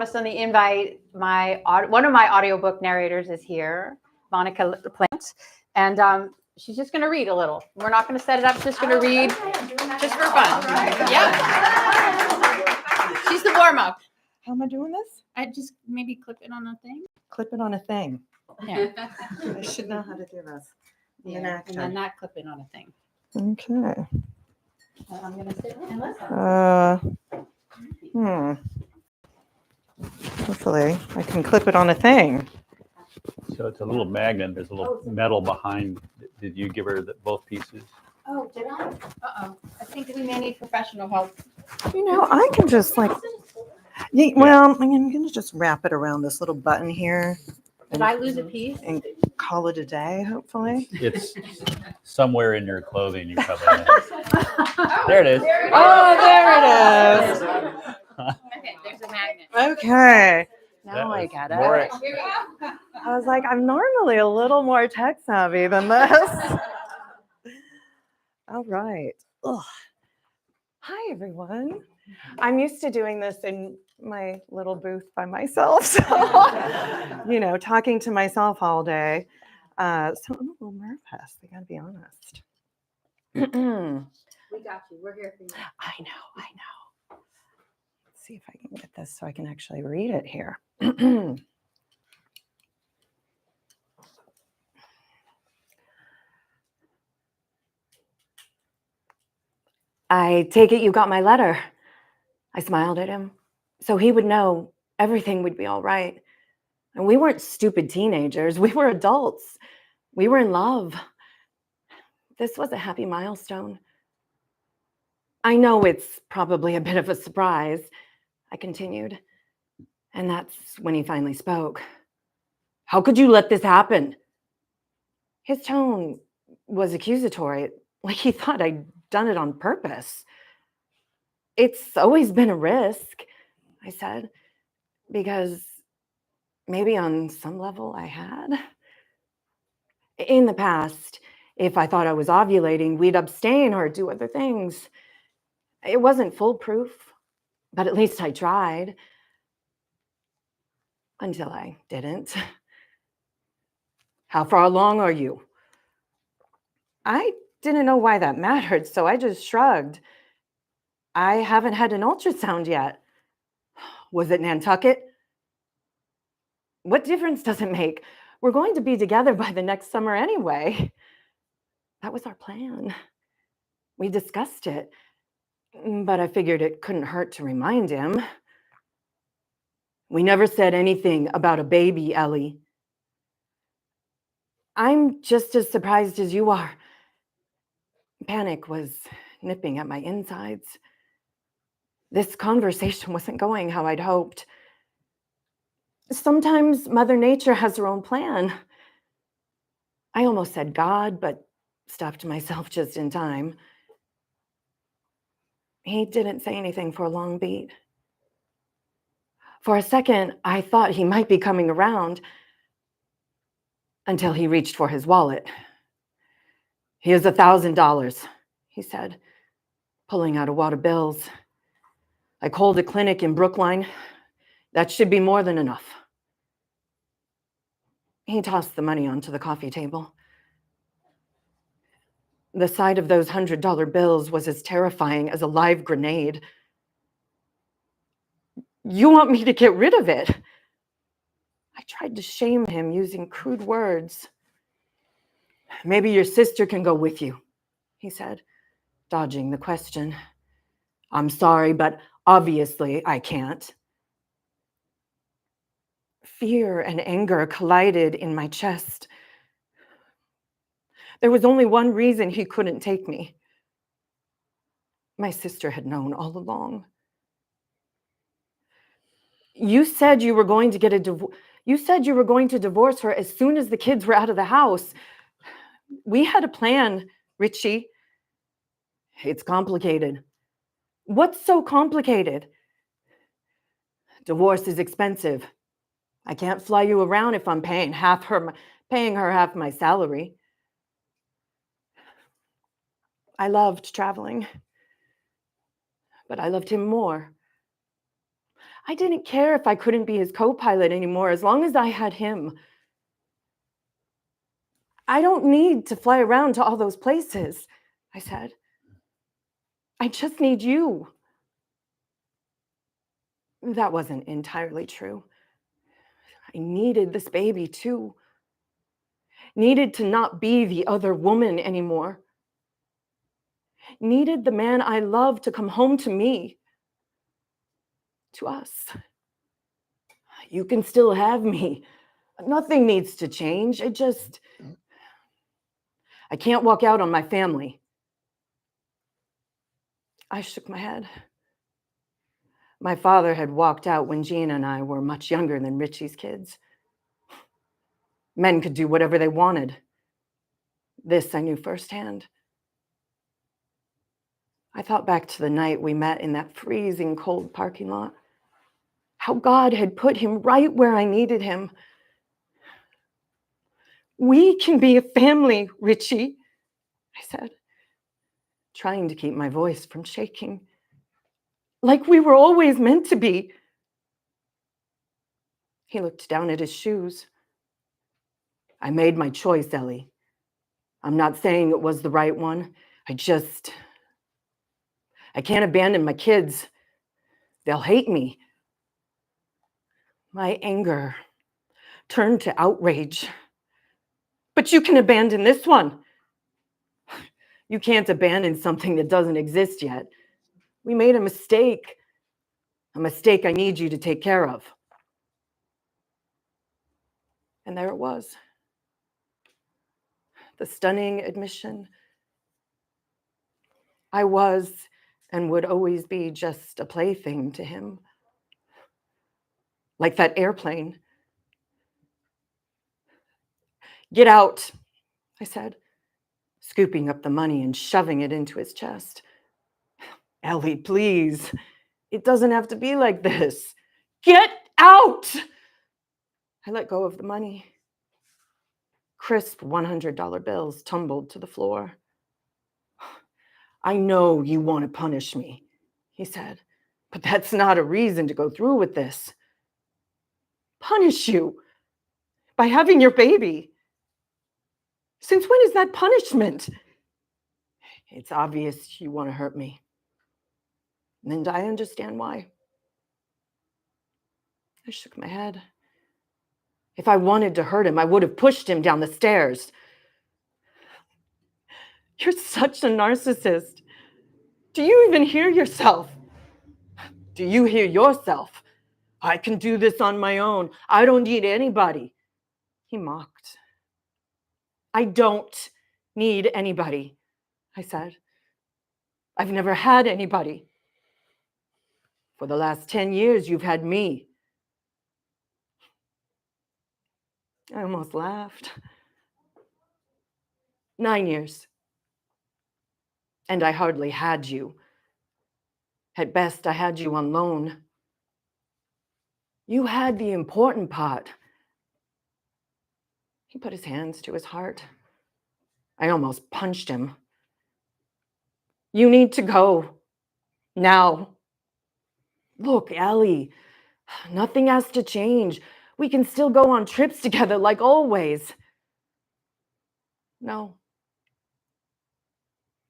Just on the invite, one of my audiobook narrators is here, Monica Plant, and she's just going to read a little. We're not going to set it up. She's just going to read, just for fun. Yeah. She's the warm up. How am I doing this? I just maybe clip it on a thing. Clip it on a thing. Yeah. I should know how to do this. I'm an Yeah, actor. and then not clip it on a thing. Okay. I'm going to sit and listen. Hopefully I can clip it on a thing. So it's a little magnet. There's a little metal behind. Did you give her both pieces? Oh, did I? Uh-oh. I think we may need professional help. You know, I can just well, I'm going to just wrap it around this little button here. Did I lose a piece? And call it a day, hopefully. It's somewhere in your clothing. You probably have it. There it is. Oh, there it is. Okay, there's a magnet. Okay. That Now I was get more it. I was like, I'm normally a little more tech savvy than this. All right. Ugh. Hi, everyone. I'm used to doing this in my little booth by myself. So, talking to myself all day. So I'm a little nervous. I gotta be honest. We got you. We're here for you. I know. Let's see if I can get this so I can actually read it here. I take it you got my letter. I smiled at him, so he would know everything would be all right. And we weren't stupid teenagers. We were adults. We were in love. This was a happy milestone. I know it's probably a bit of a surprise, I continued. And that's when he finally spoke. How could you let this happen? His tone was accusatory, like he thought I'd done it on purpose. It's always been a risk, I said, because maybe on some level I had. In the past, if I thought I was ovulating, we'd abstain or do other things. It wasn't foolproof, but at least I tried. Until I didn't. How far along are you? I didn't know why that mattered, so I just shrugged. I haven't had an ultrasound yet. Was it Nantucket? What difference does it make? We're going to be together by the next summer anyway. That was our plan. We discussed it, but I figured it couldn't hurt to remind him. We never said anything about a baby, Ellie. I'm just as surprised as you are. Panic was nipping at my insides. This conversation wasn't going how I'd hoped. Sometimes Mother Nature has her own plan. I almost said God, but stopped myself just in time. He didn't say anything for a long beat. For a second, I thought he might be coming around until he reached for his wallet. Here's $1,000, he said, pulling out a wad of bills. I called a clinic in Brookline. That should be more than enough. He tossed the money onto the coffee table. The sight of those $100 bills was as terrifying as a live grenade. You want me to get rid of it? I tried to shame him using crude words. Maybe your sister can go with you, he said, dodging the question. I'm sorry, but obviously I can't. Fear and anger collided in my chest. There was only one reason he couldn't take me. My sister had known all along. You said you were going to get a divorce. You said you were going to divorce her as soon as the kids were out of the house. We had a plan, Richie. It's complicated. What's so complicated? Divorce is expensive. I can't fly you around if I'm paying her half my salary. I loved traveling, but I loved him more. I didn't care if I couldn't be his co-pilot anymore as long as I had him. I don't need to fly around to all those places, I said. I just need you. That wasn't entirely true. I needed this baby too. Needed to not be the other woman anymore. Needed the man I love to come home to me. To us. You can still have me. Nothing needs to change. I can't walk out on my family. I shook my head. My father had walked out when Gina and I were much younger than Richie's kids. Men could do whatever they wanted. This I knew firsthand. I thought back to the night we met in that freezing cold parking lot. How God had put him right where I needed him. We can be a family, Richie, I said, trying to keep my voice from shaking. Like we were always meant to be. He looked down at his shoes. I made my choice, Ellie. I'm not saying it was the right one. I can't abandon my kids. They'll hate me. My anger turned to outrage. But you can abandon this one. You can't abandon something that doesn't exist yet. We made a mistake I need you to take care of. And there it was. The stunning admission. I was and would always be just a plaything to him. Like that airplane. Get out, I said, scooping up the money and shoving it into his chest. Ellie, please. It doesn't have to be like this. Get out! I let go of the money. Crisp $100 bills tumbled to the floor. I know you want to punish me, he said, but that's not a reason to go through with this. Punish you? By having your baby? Since when is that punishment? It's obvious you want to hurt me. And I understand why. I shook my head. If I wanted to hurt him, I would have pushed him down the stairs. You're such a narcissist. Do you even hear yourself? Do you hear yourself? I can do this on my own. I don't need anybody. He mocked. I don't need anybody, I said. I've never had anybody. For the last 10 years, you've had me. I almost laughed. 9 years. And I hardly had you. At best, I had you on loan. You had the important part. He put his hands to his heart. I almost punched him. You need to go. Now. Look, Ellie, nothing has to change. We can still go on trips together like always. No.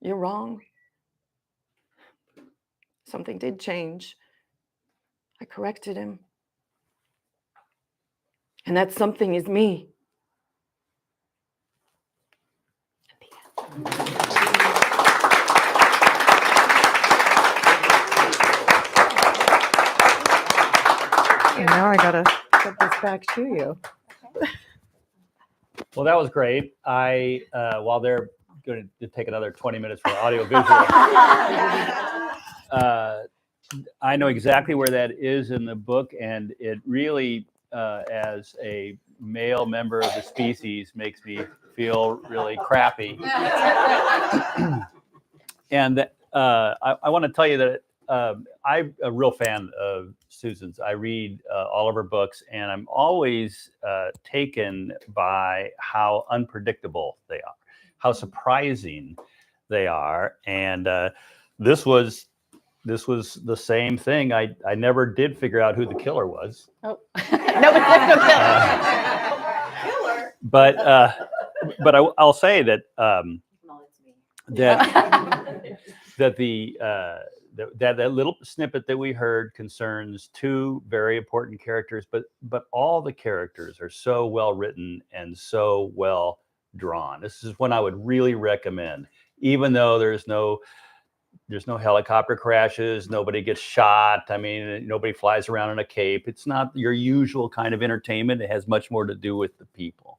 You're wrong. Something did change. I corrected him. And that something is me. And now I gotta get this back to you. Well, that was great. While they're going to take another 20 minutes for audio visual, I know exactly where that is in the book, and it really, as a male member of the species, makes me feel really crappy. And I want to tell you that I'm a real fan of Susan's. I read all of her books, and I'm always taken by how unpredictable they are, how surprising they are. And this was this was the same thing. I never did figure out who the killer was. Oh. No, but there's no killer. But I'll say that that that little snippet that we heard concerns two very important characters, but all the characters are so well written and so well drawn. This is one I would really recommend, even though there's no helicopter crashes, nobody gets shot. I mean, nobody flies around in a cape. It's not your usual kind of entertainment. It has much more to do with the people.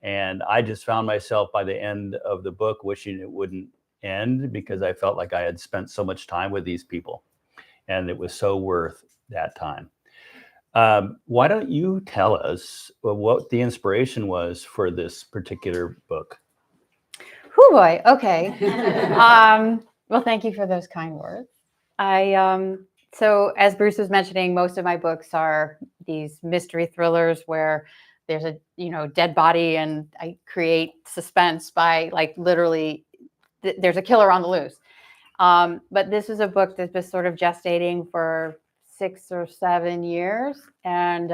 And I just found myself by the end of the book wishing it wouldn't end, because I felt like I had spent so much time with these people and it was so worth that time. Why don't you tell us what the inspiration was for this particular book? Oh boy. Okay. Well, thank you for those kind words. So as Bruce was mentioning, most of my books are these mystery thrillers where there's a dead body, and I create suspense by like literally there's a killer on the loose. But this is a book that's been sort of gestating for 6 or 7 years, and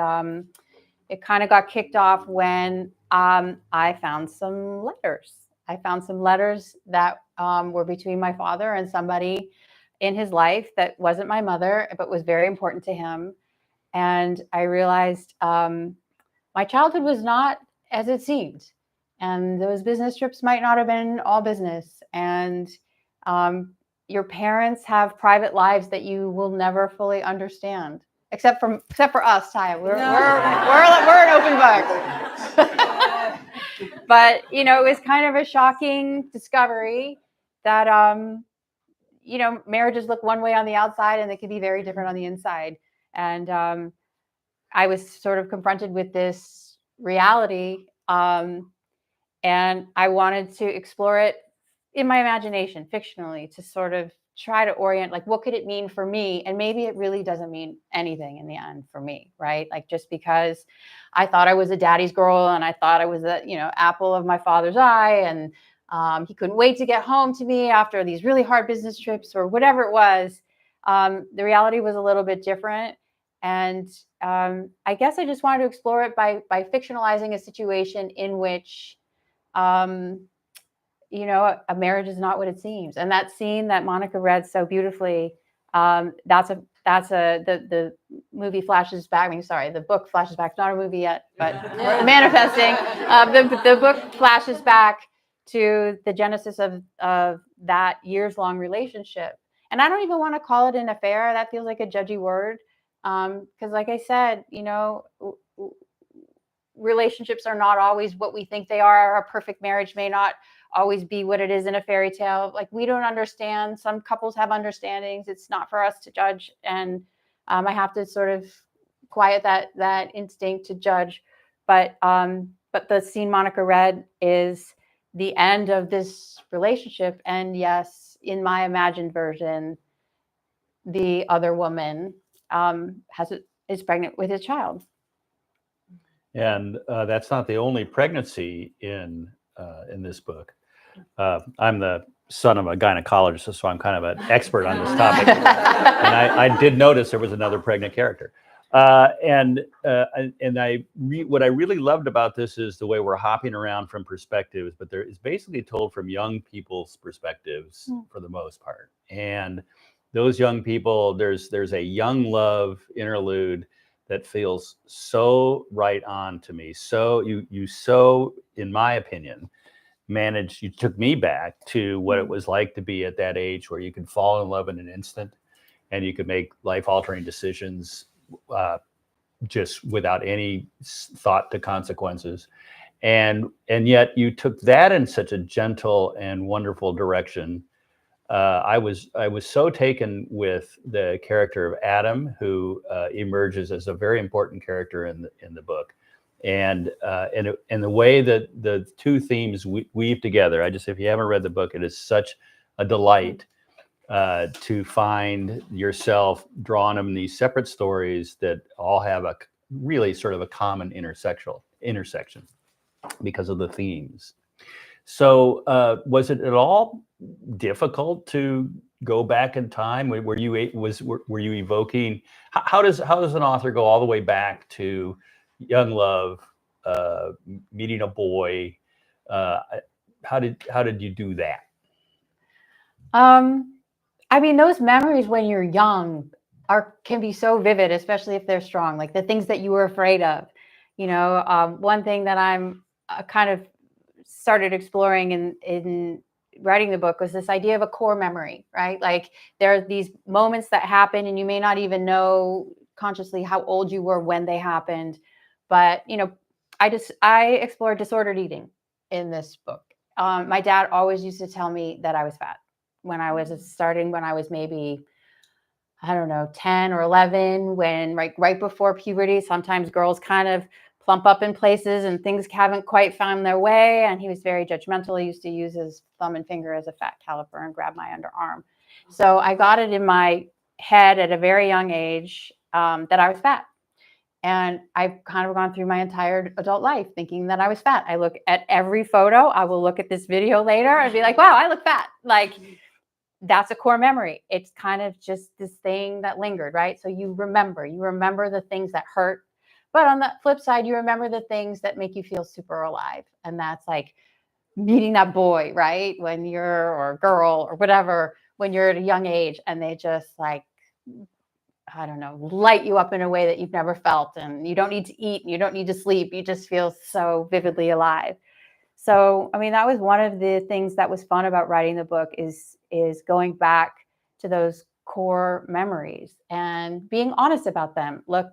it kind of got kicked off when I found some letters. I found some letters that were between my father and somebody in his life that wasn't my mother, but was very important to him. And I realized my childhood was not as it seemed. And those business trips might not have been all business. And your parents have private lives that you will never fully understand, except for us, Taya. We're an open book. But it was kind of a shocking discovery that marriages look one way on the outside and they can be very different on the inside. And I was sort of confronted with this reality. And I wanted to explore it in my imagination, fictionally, to sort of try to orient, like, what could it mean for me? And maybe it really doesn't mean anything in the end for me, right? Like, just because I thought I was a daddy's girl and I thought I was the, apple of my father's eye, and he couldn't wait to get home to me after these really hard business trips or whatever it was. The reality was a little bit different. And I guess I just wanted to explore it by fictionalizing a situation in which a marriage is not what it seems. And that scene that Monica read so beautifully, the movie flashes back. The book flashes back. It's not a movie yet, but we're manifesting. The book flashes back to the genesis of that years-long relationship. And I don't even want to call it an affair. That feels like a judgy word. Because like I said, relationships are not always what we think they are. A perfect marriage may not always be what it is in a fairy tale. Like, we don't understand. Some couples have understandings. It's not for us to judge. And I have to sort of quiet that instinct to judge. But the scene Monica read is the end of this relationship. And yes, in my imagined version, the other woman is pregnant with a child. And that's not the only pregnancy in this book. I'm the son of a gynecologist, so I'm kind of an expert on this topic. And I did notice there was another pregnant character. What I really loved about this is the way we're hopping around from perspectives, but it's basically told from young people's perspectives for the most part. And those young people, there's a young love interlude that feels so right on to me. So you in my opinion, you took me back to what it was like to be at that age where you could fall in love in an instant and you could make life-altering decisions just without any thought to consequences. And yet you took that in such a gentle and wonderful direction. I was so taken with the character of Adam, who emerges as a very important character in the book, and the way that the two themes weave together. If you haven't read the book, it is such a delight to find yourself drawn in these separate stories that all have a really sort of a common intersection because of the themes. So was it at all difficult to go back in time? Were you evoking? How does an author go all the way back to young love, meeting a boy? How did you do that? I mean, those memories when you're young can be so vivid, especially if they're strong, like the things that you were afraid of. One thing that I'm kind of started exploring in writing the book was this idea of a core memory, right? Like there are these moments that happen and you may not even know consciously how old you were when they happened. But, I explored disordered eating in this book. My dad always used to tell me that I was fat when I was maybe, I don't know, 10 or 11, when right before puberty, sometimes girls kind of plump up in places and things haven't quite found their way. And he was very judgmental. He used to use his thumb and finger as a fat caliper and grab my underarm. So I got it in my head at a very young age that I was fat. And I've kind of gone through my entire adult life thinking that I was fat. I look at every photo. I will look at this video later and be like, wow, I look fat. Like, that's a core memory. It's kind of just this thing that lingered, right? So you remember the things that hurt. But on the flip side, you remember the things that make you feel super alive. And that's like meeting that boy, right? Or a girl or whatever, when you're at a young age and they just like, I don't know, light you up in a way that you've never felt. And you don't need to eat and you don't need to sleep. You just feel so vividly alive. So, I mean, that was one of the things that was fun about writing the book is going back to those core memories and being honest about them. Look,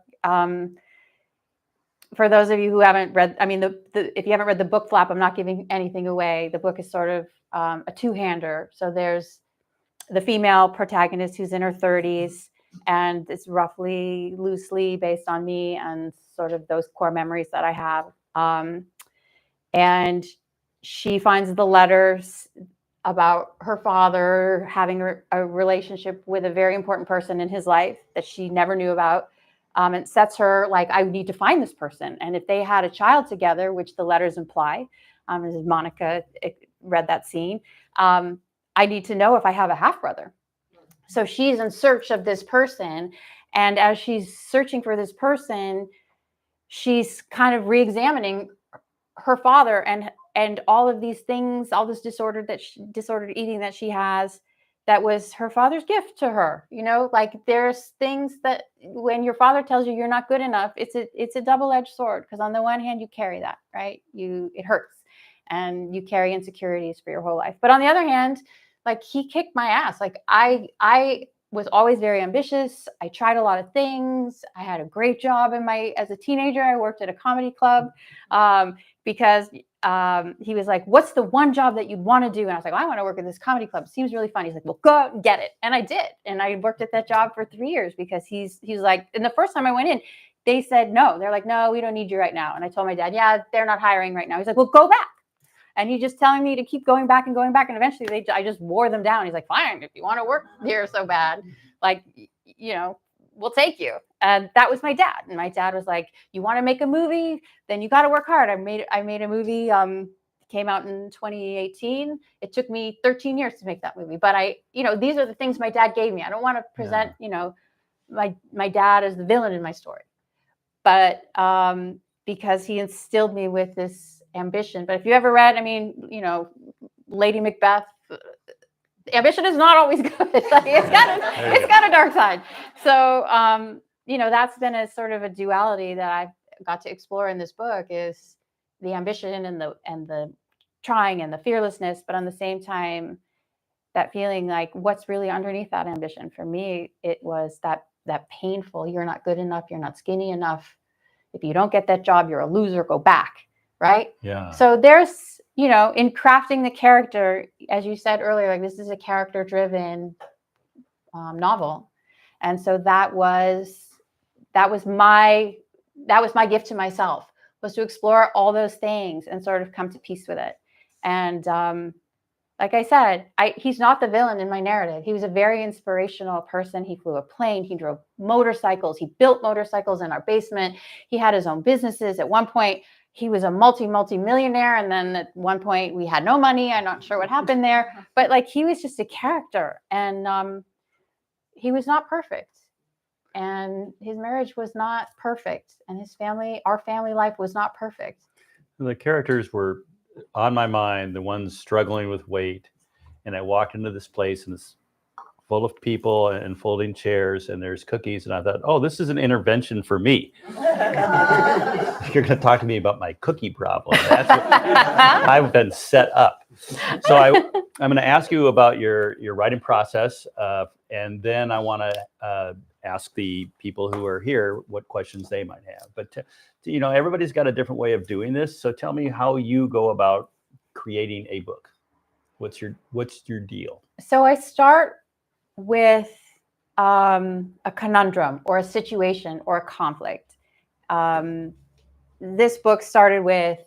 for those of you who haven't read, I mean, if you haven't read the book flap, I'm not giving anything away. The book is sort of a two-hander. So there's the female protagonist who's in her 30s, and it's roughly, loosely based on me and sort of those core memories that I have. And she finds the letters about her father having a relationship with a very important person in his life that she never knew about. It sets her like, I need to find this person. And if they had a child together, which the letters imply, as Monica read that scene, I need to know if I have a half brother. So she's in search of this person. And as she's searching for this person, she's kind of re-examining her father and all of these things, all this disordered eating that she has, that was her father's gift to her. Like there's things that when your father tells you you're not good enough, it's a double-edged sword, because on the one hand you carry that, right? It hurts and you carry insecurities for your whole life. But on the other hand, like he kicked my ass. Like I was always very ambitious. I tried a lot of things. I had a great job as a teenager. I worked at a comedy club because he was like, what's the one job that you'd want to do? And I was like, I want to work at this comedy club. It seems really fun. He's like, well, go out and get it. And I did. And I worked at that job for 3 years because he's like, and the first time I went in, they said no. They're like, no, we don't need you right now. And I told my dad, yeah, they're not hiring right now. He's like, well, go back. And he's just telling me to keep going back and going back. And eventually I just wore them down. He's like, fine, if you want to work here so bad, like, we'll take you. And that was my dad. And my dad was like, you want to make a movie? Then you got to work hard. I made a movie, came out in 2018. It took me 13 years to make that movie. But these are the things my dad gave me. I don't want to present, my dad as the villain in my story. But because he instilled me with this ambition. But if you ever read, Lady Macbeth, ambition is not always good. Like, it's got a dark side. So, that's been a sort of a duality that I've got to explore in this book, is the ambition and the trying and the fearlessness, but on the same time, that feeling like what's really underneath that ambition. For me, it was that painful, you're not good enough, you're not skinny enough. If you don't get that job, you're a loser, go back. Right? Yeah. So there's, in crafting the character, as you said earlier, like this is a character-driven novel. And so that was my gift to myself, was to explore all those things and sort of come to peace with it. And like I said, he's not the villain in my narrative. He was a very inspirational person. He flew a plane. He drove motorcycles. He built motorcycles in our basement. He had his own businesses. At one point, he was a multi-millionaire, and then at one point we had no money. I'm not sure what happened there, but like he was just a character, and he was not perfect, and his marriage was not perfect, and our family life was not perfect. The characters were on my mind, the ones struggling with weight, and I walked into this place and it's full of people and folding chairs, and there's cookies, and I thought, oh, this is an intervention for me. You're going to talk to me about my cookie problem. That's what I've been set up. So I'm going to ask you about your writing process, and then I want to ask the people who are here what questions they might have. But everybody's got a different way of doing this. So tell me how you go about creating a book. What's your deal? So I start with a conundrum or a situation or a conflict. This book started with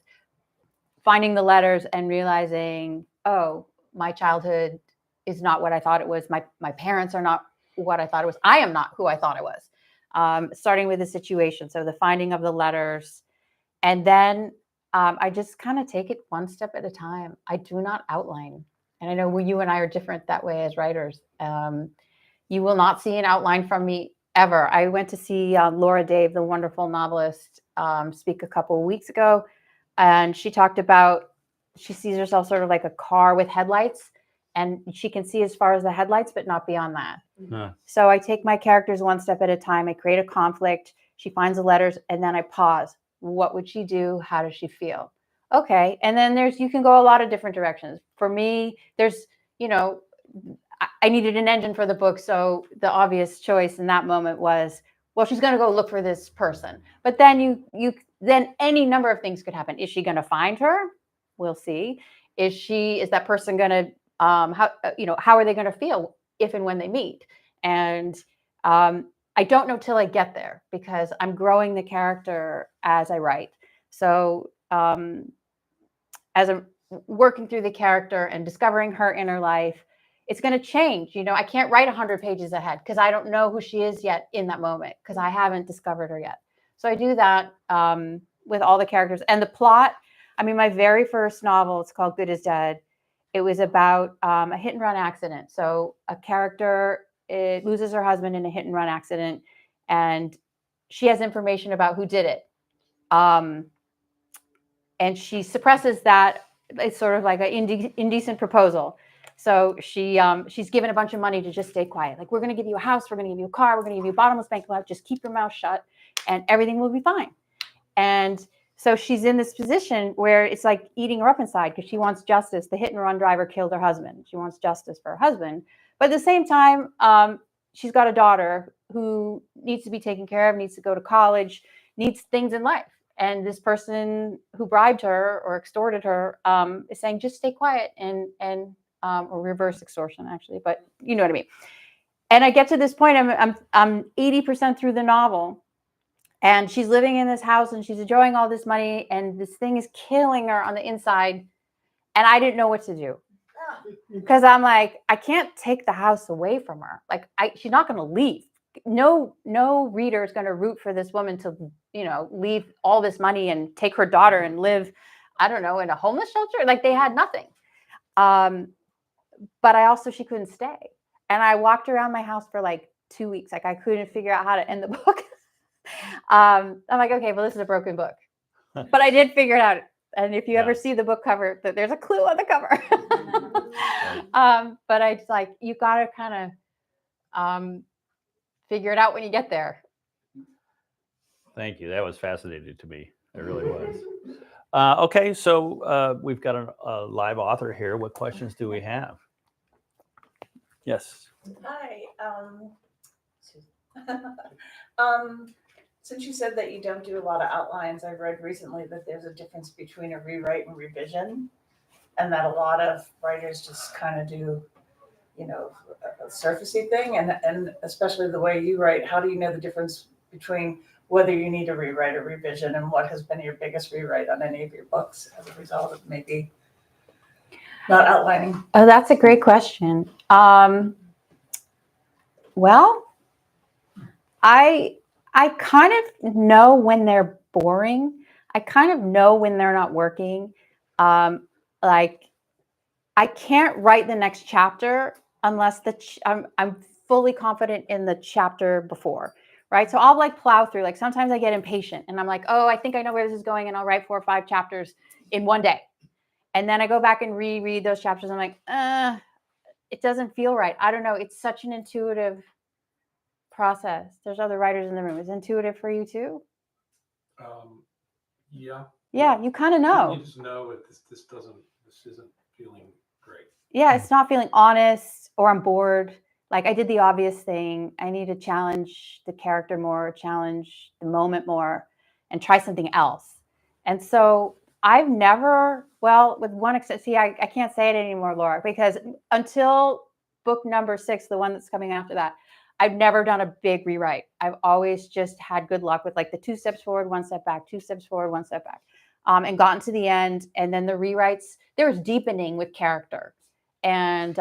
finding the letters and realizing, oh, my childhood is not what I thought it was. My parents are not what I thought it was. I am not who I thought I was. Starting with the situation. So the finding of the letters. And then I just kind of take it one step at a time. I do not outline. And I know you and I are different that way as writers. You will not see an outline from me ever. I went to see Laura Dave, the wonderful novelist, speak a couple of weeks ago. And she talked about, she sees herself sort of like a car with headlights, and she can see as far as the headlights, but not beyond that. Huh. So I take my characters one step at a time. I create a conflict. She finds the letters, and then I pause. What would she do? How does she feel? Okay. And then you can go a lot of different directions. For me, there's, I needed an engine for the book. So the obvious choice in that moment was, well, she's going to go look for this person. But then then any number of things could happen. Is she going to find her? We'll see. Is that person going to, how are they going to feel if and when they meet? And I don't know till I get there, because I'm growing the character as I write. So as I'm working through the character and discovering her inner life, it's going to change. I can't write 100 pages ahead because I don't know who she is yet in that moment, because I haven't discovered her yet. So I do that with all the characters. And the plot, my very first novel, it's called Good as Dead. It was about a hit and run accident. So a character loses her husband in a hit and run accident, and she has information about who did it. And she suppresses that. It's sort of like an indecent proposal. So she's given a bunch of money to just stay quiet. Like, we're going to give you a house, we're going to give you a car, we're going to give you a bottomless bank account. Just keep your mouth shut, and everything will be fine. And so she's in this position where it's like eating her up inside, because she wants justice. The hit and run driver killed her husband. She wants justice for her husband. But at the same time, she's got a daughter who needs to be taken care of, needs to go to college, needs things in life. And this person who bribed her or extorted her is saying, just stay quiet, or reverse extortion, actually. But you know what I mean. And I get to this point, I'm 80% through the novel, and she's living in this house and she's enjoying all this money, and this thing is killing her on the inside. And I didn't know what to do, because I'm like, I can't take the house away from her. Like, she's not going to leave. No reader is going to root for this woman to, leave all this money and take her daughter and live, I don't know, in a homeless shelter. Like, they had nothing. But she couldn't stay. And I walked around my house for like 2 weeks. Like, I couldn't figure out how to end the book. I'm like, okay, well, this is a broken book. But I did figure it out. And if you ever see the book cover, there's a clue on the cover. But I just like, you got to kind of figure it out when you get there. Thank you. That was fascinating to me. It really was. Okay, so we've got a live author here. What questions do we have? Yes. Hi. Since you said that you don't do a lot of outlines, I've read recently that there's a difference between a rewrite and revision, and that a lot of writers just kind of do, a surfacey thing, and especially the way you write. How do you know the difference between whether you need to rewrite or revision, and what has been your biggest rewrite on any of your books as a result of maybe not outlining? Oh, that's a great question. Well, I kind of know when they're boring. I kind of know when they're not working. Like I can't write the next chapter unless I'm fully confident in the chapter before, right? So I'll like plow through. Like sometimes I get impatient and I'm like, oh, I think I know where this is going, and I'll write 4 or 5 chapters in one day, and then I go back and reread those chapters. I'm like, it doesn't feel right. I don't know. It's such an intuitive process. There's other writers in the room. Is it intuitive for you too? Yeah. Yeah, you kind of know. You just know it. This isn't feeling great. Yeah, it's not feeling honest, or I'm bored. Like I did the obvious thing. I need to challenge the character more, challenge the moment more, and try something else. And so I've never, well, with one exception, see, I can't say it anymore, Laura, because until book number 6, the one that's coming after that, I've never done a big rewrite. I've always just had good luck with like the 2 steps forward, 1 step back, 2 steps forward, 1 step back, and gotten to the end. And then the rewrites, there's deepening with character, and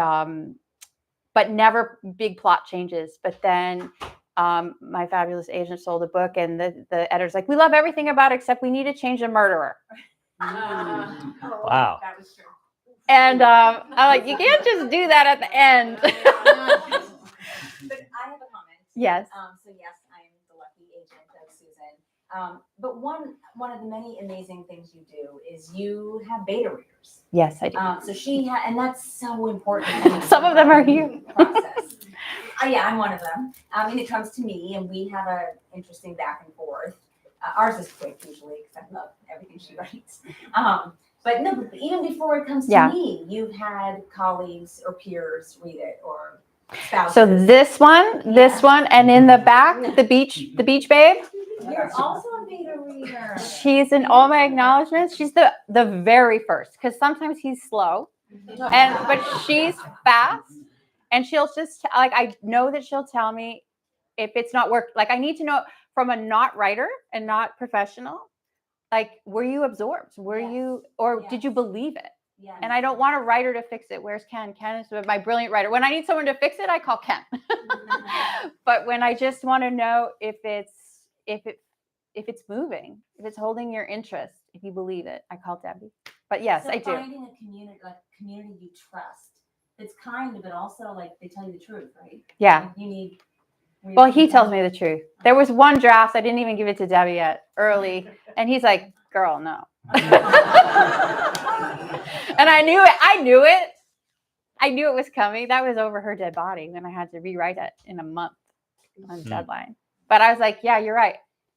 but never big plot changes. But then my fabulous agent sold a book, and the editor's like, we love everything about it except we need to change the murderer. Wow. That was true. And I'm like, you can't just do that at the end. But I have a comment. Yes. So yes, I'm the lucky agent of Susan. But one of the many amazing things you do is you have beta readers. Yes, I do. So and that's so important. Some of them are here. Process. Yeah, I'm one of them. And it comes to me, and we have an interesting back and forth. Ours is quick usually because I love everything she writes. But no, but even before it comes to me, you've had colleagues or peers read it, or spouses. So this one, and in the back, the beach babe. You're also a beta reader. She's in all my acknowledgments. She's the very first, because sometimes he's slow, but she's fast, and she'll just like, I know that she'll tell me if it's not work. Like I need to know from a not writer and not professional. Like, were you absorbed? Were you, or did you believe it? Yes. And I don't want a writer to fix it. Where's Ken? Ken is my brilliant writer. When I need someone to fix it, I call Ken. But when I just want to know if it's moving, if it's holding your interest, if you believe it, I call Debbie. But yes, so I do. Finding a community you trust. It's kind, but also like they tell you the truth, right? Yeah. Like, you need. Well, he tells me the truth. There was one draft, I didn't even give it to Debbie yet, early, and he's like, girl, no. And I knew it. I knew it was coming. That was over her dead body when I had to rewrite it in a month on deadline. But I was like, yeah, you're right.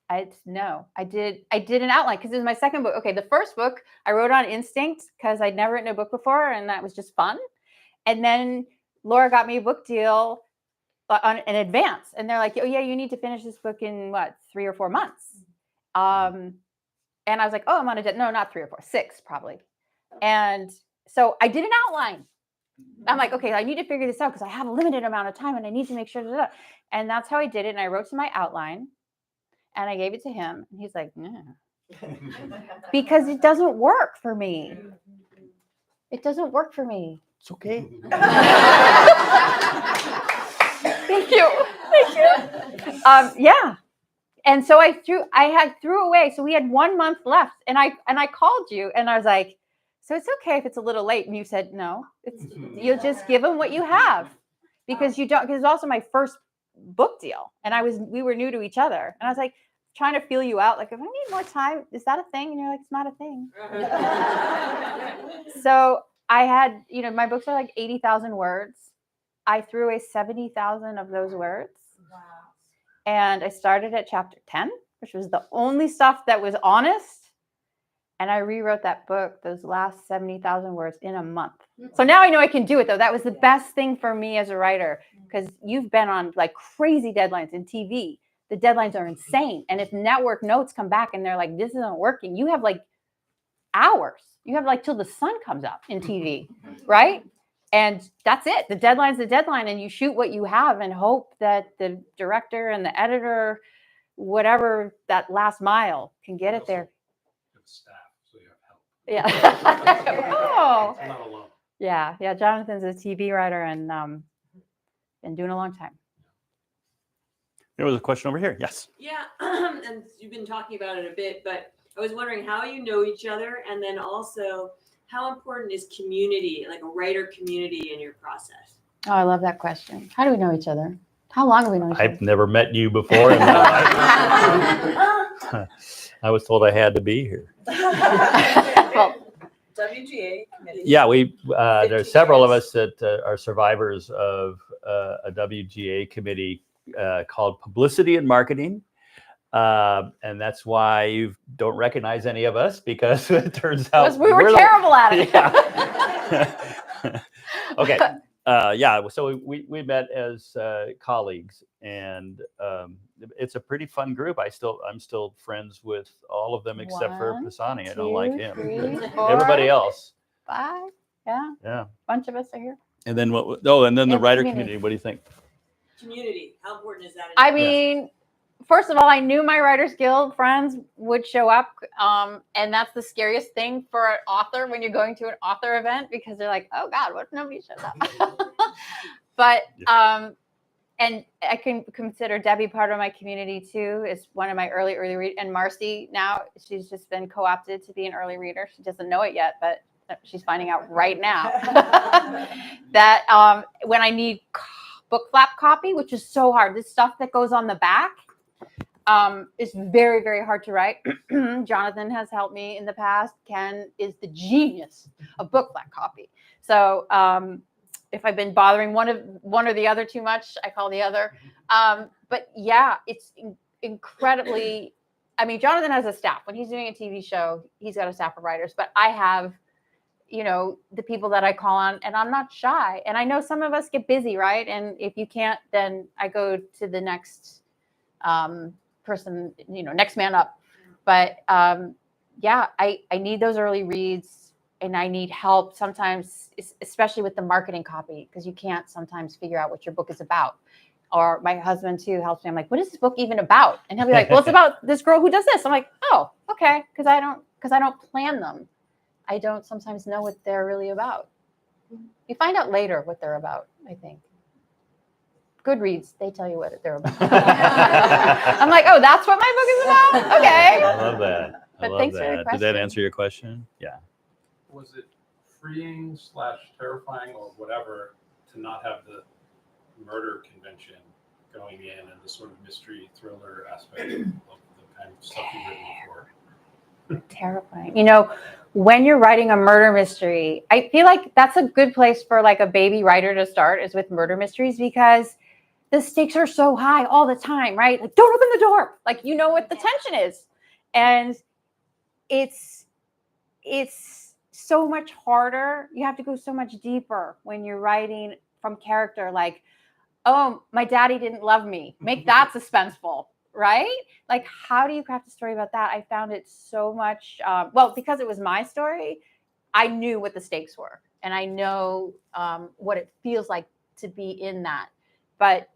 I did an outline because it was my second book. Okay, the first book I wrote on instinct because I'd never written a book before, and that was just fun. And then Laura got me a book deal on in advance, and they're like, oh yeah, you need to finish this book in 3 or 4 months. And I was like, oh, I'm on no, not 3 or 4, 6 probably. And so I did an outline. I'm like, okay, I need to figure this out because I have a limited amount of time and I need to make sure. And that's how I did it. And I wrote to my outline and I gave it to him. And he's like, no. Because it doesn't work for me. It doesn't work for me. It's okay. Thank you. Yeah. And so I threw away. So we had 1 month left, and I called you, and I was like, so it's okay if it's a little late. And you said, no, you'll just give them what you have, because you don't. Because it's also my first book deal, and we were new to each other, and I was like trying to feel you out. Like, if I need more time, is that a thing? And you're like, it's not a thing. So I had, my books are like 80,000 words. I threw away 70,000 of those words. Wow. And I started at chapter 10, which was the only stuff that was honest. And I rewrote that book, those last 70,000 words, in a month. So now I know I can do it, though. That was the best thing for me as a writer, because you've been on like crazy deadlines in TV. The deadlines are insane. And if network notes come back and they're like, this isn't working, you have like hours. You have like till the sun comes up in TV, right? And that's it. The deadline's the deadline, and you shoot what you have and hope that the director and the editor, whatever, that last mile can get it there. You have staff, so you have help. Yeah. Oh. I'm not alone. Yeah. Jonathan's a TV writer and been doing a long time. There was a question over here. Yes. Yeah, and you've been talking about it a bit, but I was wondering how you know each other, and then also how important is community, like a writer community, in your process? Oh, I love that question. How do we know each other? How long have we known each other? I've never met you before in my life. I was told I had to be here. Well, WGA committee. Yeah, there's 15 several of years. us that are survivors of a WGA committee called Publicity and Marketing. And that's why you don't recognize any of us, because it turns out because we were we're terrible at it. Yeah. Okay. Yeah. So we met as colleagues, and it's a pretty fun group. I'm still friends with all of them except for One, Pisani. I don't like 2, him. 3, 4, Everybody else. 5. Yeah, Yeah. bunch of us are here. And then what? Oh, and then the And writer community. community. What do you think? Community, how important is that? in I your mean, first of all, I knew my Writers Guild friends would show up. And that's the scariest thing for an author when you're going to an author event, because they're like, oh God, what if nobody shows up? But, and I can consider Debbie part of my community too. Is one of my early read, and Marcy now, she's just been co-opted to be an early reader. She doesn't know it yet, but she's finding out right now that when I need book flap copy, which is so hard, this stuff that goes on the back is very, very hard to write. Jonathan has helped me in the past. Ken is the genius of book flap copy. So if I've been bothering one or the other too much, I call the other. But yeah, it's incredibly. I mean, Jonathan has a staff. When he's doing a TV show, he's got a staff of writers. But I have, the people that I call on, and I'm not shy. And I know some of us get busy, right? And if you can't, then I go to the next person, next man up. But yeah, I need those early reads. And I need help sometimes, especially with the marketing copy, because you can't sometimes figure out what your book is about. Or my husband too helps me. I'm like, what is this book even about? And he'll be like, well, it's about this girl who does this. I'm like, oh, okay, because I don't plan them. I don't sometimes know what they're really about. You find out later what they're about, I think. Goodreads, they tell you what they're about. I'm like, oh, that's what my book is about? Okay. I love that. But thanks for your Did that question. answer your question? Yeah. Was it freeing / terrifying or whatever to not have the murder convention going in and the sort of mystery thriller aspect of the kind of stuff you've written before? Terrifying. When you're writing a murder mystery, I feel like that's a good place for like a baby writer to start, is with murder mysteries, because the stakes are so high all the time, right? Like, don't open the door. Like, what the tension is. And it's so much harder. You have to go so much deeper when you're writing from character, like, oh, my daddy didn't love me. Make that suspenseful, right? Like, how do you craft a story about that? I found it so much, because it was my story, I knew what the stakes were. And I know what it feels like to be in that. But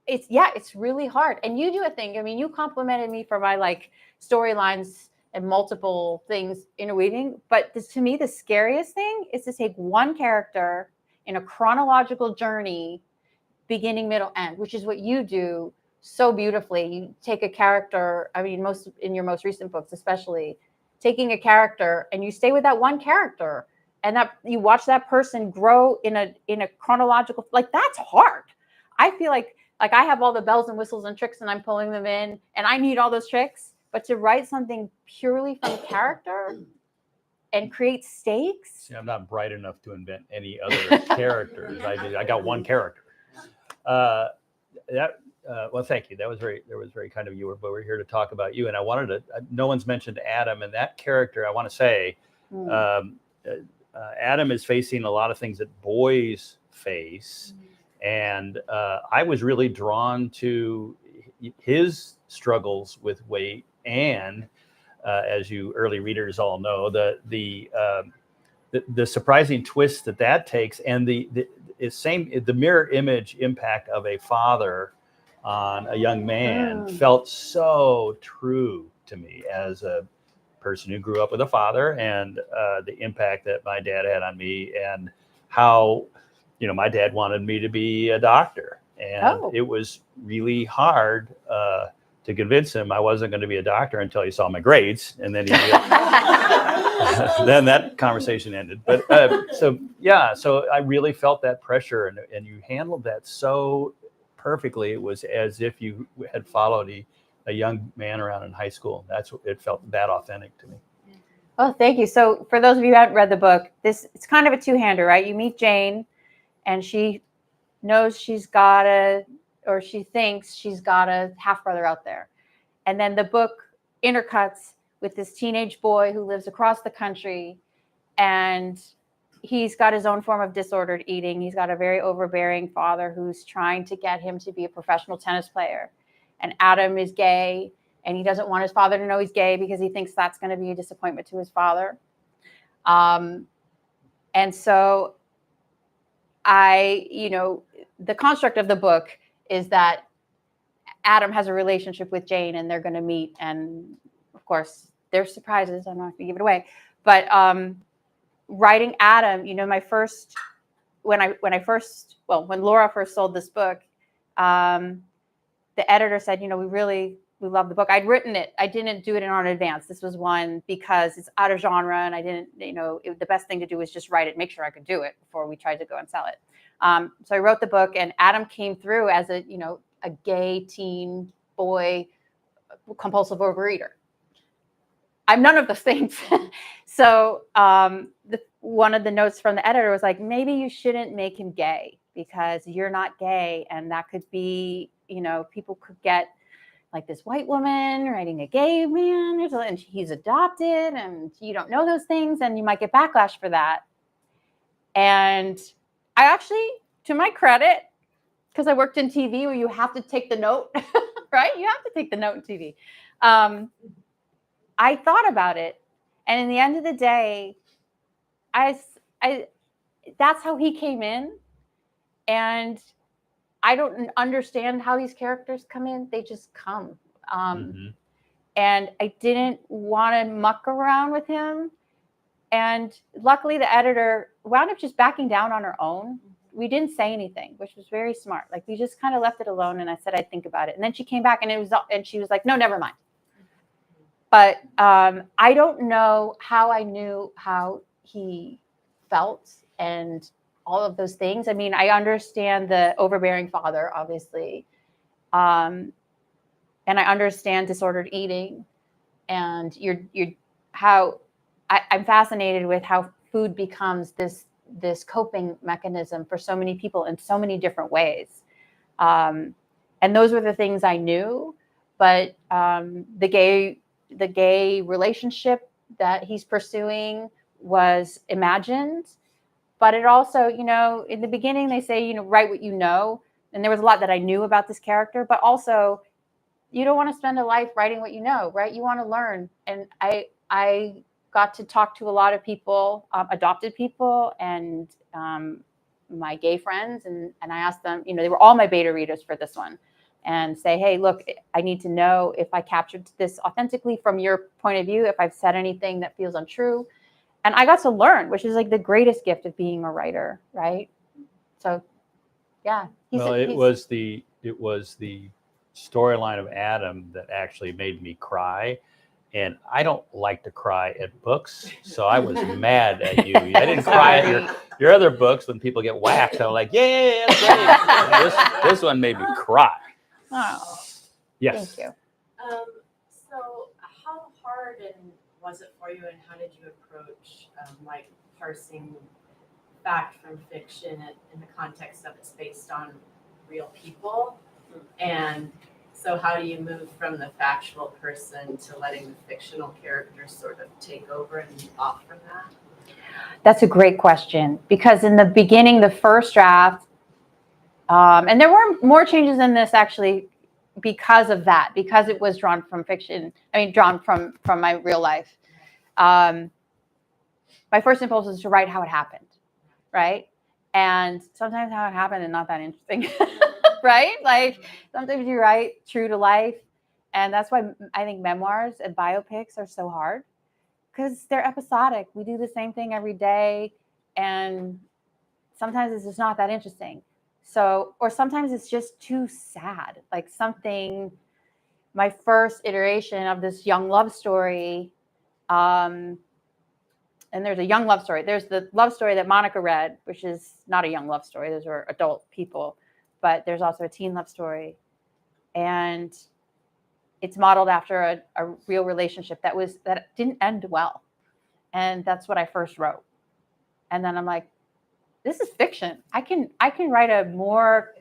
it's really hard. And you do a thing. I mean, you complimented me for my storylines and multiple things interweaving. But to me, the scariest thing is to take one character in a chronological journey, beginning, middle, end, which is what you do so beautifully. You take a character, I mean, in your most recent books, especially, taking a character and you stay with that one character, and that you watch that person grow in a chronological, that's hard. I feel like I have all the bells and whistles and tricks and I'm pulling them in and I need all those tricks, but to write something purely from character and create stakes. See, I'm not bright enough to invent any other characters. I got one character. Well, thank you. That was very kind of you. But we're here to talk about you, and I wanted to. No one's mentioned Adam, and that character. I want to say, Adam is facing a lot of things that boys face, and I was really drawn to his struggles with weight, and as you early readers all know, the surprising twist that takes, and the mirror image impact of a father on a young man felt so true to me as a person who grew up with a father, and the impact that my dad had on me, and how, my dad wanted me to be a doctor, and it was really hard to convince him I wasn't going to be a doctor until he saw my grades, and then he then that conversation ended. But so I really felt that pressure, and you handled that so perfectly. It was as if you had followed a young man around in high school. That's what it felt, that authentic to me. Oh, thank you. So for those of you who haven't read the book, it's kind of a two-hander, right? You meet Jane, and she knows she thinks she's got a half brother out there. And then the book intercuts with this teenage boy who lives across the country, and he's got his own form of disordered eating. He's got a very overbearing father who's trying to get him to be a professional tennis player. And Adam is gay, and he doesn't want his father to know he's gay because he thinks that's going to be a disappointment to his father. And so the construct of the book is that Adam has a relationship with Jane, and they're going to meet. And of course, there's surprises. I'm not going to give it away. But writing Adam, when Laura first sold this book, the editor said, we love the book. I'd written it. I didn't do it in advance. This was one because it's out of genre, and I didn't, the best thing to do was just write it, make sure I could do it before we tried to go and sell it. So I wrote the book, and Adam came through as a gay teen boy, compulsive overeater. I'm none of those things. So one of the notes from the editor was like, maybe you shouldn't make him gay because you're not gay, and that could be, people could get like this white woman writing a gay man, and he's adopted, and you don't know those things, and you might get backlash for that. And I actually, to my credit, because I worked in TV where you have to take the note, right? You have to take the note in TV. I thought about it, and in the end of the day, that's how he came in, and I don't understand how these characters come in. They just come. And I didn't want to muck around with him. And luckily, the editor wound up just backing down on her own. We didn't say anything, which was very smart. Like, we just kind of left it alone, and I said I'd think about it. And then she came back, and she was like, no, never mind. But I don't know how I knew how he felt and all of those things. I mean, I understand the overbearing father, obviously. And I understand disordered eating. And I'm fascinated with how food becomes this coping mechanism for so many people in so many different ways. And those were the things I knew. But the gay relationship that he's pursuing was imagined. But it also, in the beginning, they say, write what you know. And there was a lot that I knew about this character, but also you don't want to spend a life writing what you know, right? You want to learn. And I got to talk to a lot of people, adopted people, and my gay friends. And I asked them, they were all my beta readers for this one, and say, hey, look, I need to know if I captured this authentically from your point of view, if I've said anything that feels untrue. And I got to learn, which is like the greatest gift of being a writer, right? So, yeah. It was the storyline of Adam that actually made me cry. And I don't like to cry at books, so I was mad at you. I didn't cry at your other books when people get whacked. I'm like, yeah, that's great. This one made me cry. Oh, yes. Thank you. So how hard was it for you, and how did you approach parsing fact from fiction in the context of it's based on real people? And so how do you move from the factual person to letting the fictional characters sort of take over and move off from that? That's a great question, because in the beginning, the first draft, and there were more changes in this actually because of that, because it was drawn from fiction. I mean, drawn from my real life. My first impulse was to write how it happened, right? And sometimes how it happened is not that interesting, right? Like sometimes you write true to life, and that's why I think memoirs and biopics are so hard, because they're episodic. We do the same thing every day, and sometimes it's just not that interesting. So, or sometimes it's just too sad, like something my first iteration of this young love story. And there's a young love story. There's the love story that Monica read, which is not a young love story. Those are adult people. But there's also a teen love story. And it's modeled after a real relationship that didn't end well. And that's what I first wrote. And then I'm like, this is fiction. I can write a more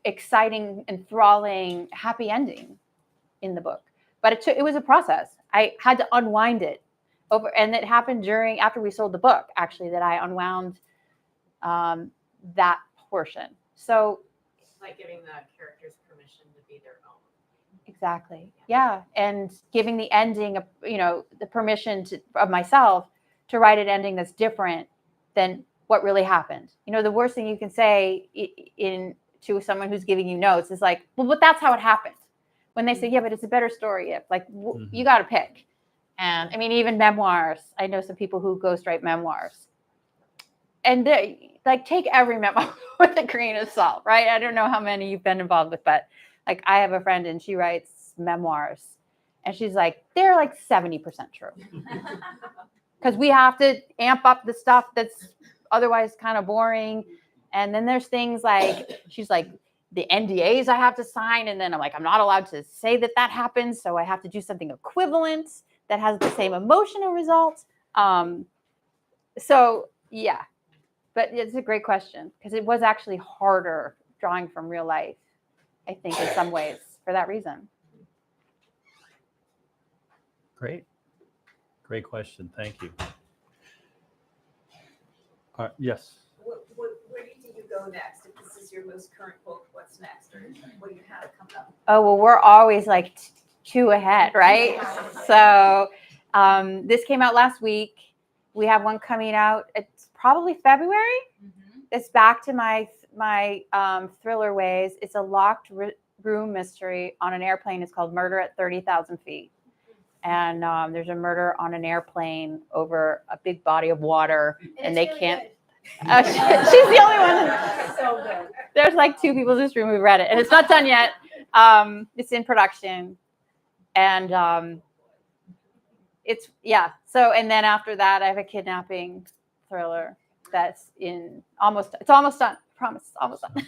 exciting, enthralling, happy ending in the book. But it was a process. I had to unwind it over, and it happened after we sold the book, actually, that I unwound that portion. So Like giving the characters permission to be their own. exactly, yeah, and giving the ending, the permission of myself to write an ending that's different than what really happened. The worst thing you can say to someone who's giving you notes is like, well, but that's how it happened. When they say, yeah, but it's a better story if, like, you got to pick. And I mean, even memoirs. I know some people who ghostwrite memoirs. And they, like, take every memoir with a grain of salt, right? I don't know how many you've been involved with, but like I have a friend and she writes memoirs. And she's like, they're like 70% true. Because we have to amp up the stuff that's otherwise kind of boring. And then there's things like, she's like, the NDAs I have to sign. And then I'm like, I'm not allowed to say that happens. So I have to do something equivalent that has the same emotional result. So yeah, but it's a great question because it was actually harder drawing from real life, I think, in some ways for that reason. Great. Great question. Thank you. Yes. Where do you think you go next? If this is your most current book, what's next? Or what do you have coming up? Oh, well, we're always like two ahead, right? So this came out last week. We have one coming out. It's probably February. It's back to my thriller ways. It's a locked room mystery on an airplane. It's called Murder at 30,000 Feet. And there's a murder on an airplane over a big body of water, and they can't. She's the only one. So good. There's like two people in this room who read it, and it's not done yet. It's in production, and it's So, and then after that, I have a kidnapping thriller that's almost done. Promise, it's almost done.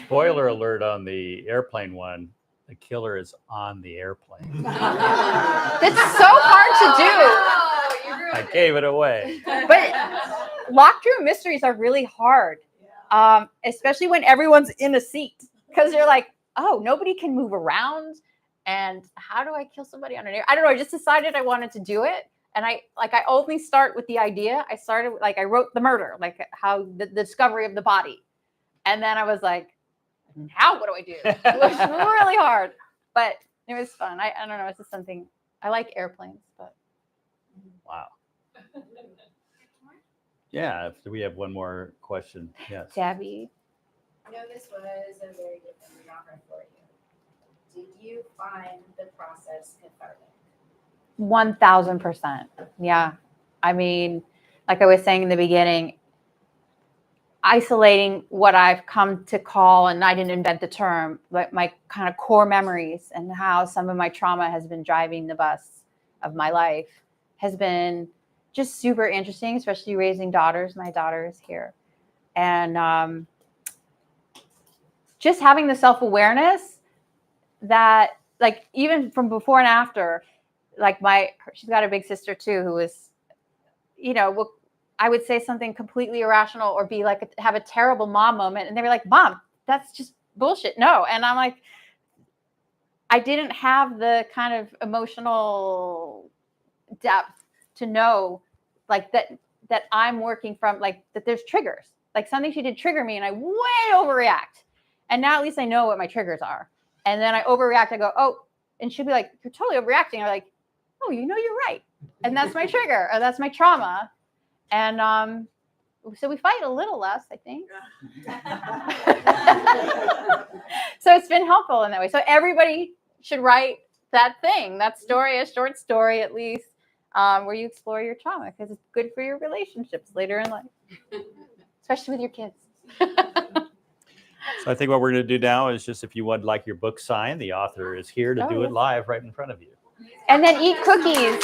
Spoiler alert on the airplane one. The killer is on the airplane. That's so hard to do. I gave it away. But locked room mysteries are really hard, especially when everyone's in a seat, because you're like, oh, nobody can move around. And how do I kill somebody on an air? I don't know. I just decided I wanted to do it. And I only start with the idea. I wrote the murder, like how the discovery of the body. And then I was like, now what do I do? It was really hard, but it was fun. I don't know. It's just something. I like airplanes, but. Wow. Yeah, if we have one more question. Yes. Debbie. I know this was a very different genre for you. Did you find the process cathartic? 1000%. Yeah. I mean, like I was saying in the beginning, isolating what I've come to call, and I didn't invent the term, but my kind of core memories and how some of my trauma has been driving the bus of my life has been just super interesting, especially raising daughters. My daughter is here. And just having the self-awareness that, like, even from before and after, like she's got a big sister too, who is, I would say something completely irrational or be like, have a terrible mom moment. And they were like, Mom, that's just bullshit. No. And I'm like, I didn't have the kind of emotional depth to know like that I'm working from, like, that there's triggers, like something she did trigger me and I way overreact. And now at least I know what my triggers are. And then I overreact. I go, oh, and she'll be like, you're totally overreacting. I'm like, oh, you're right. And that's my trigger, or that's my trauma. And so we fight a little less, I think. So it's been helpful in that way. So everybody should write that thing, that story, a short story at least, where you explore your trauma, because it's good for your relationships later in life, especially with your kids. So I think what we're going to do now is just if you would like your book signed, the author is here to do it live right in front of you. And then eat cookies.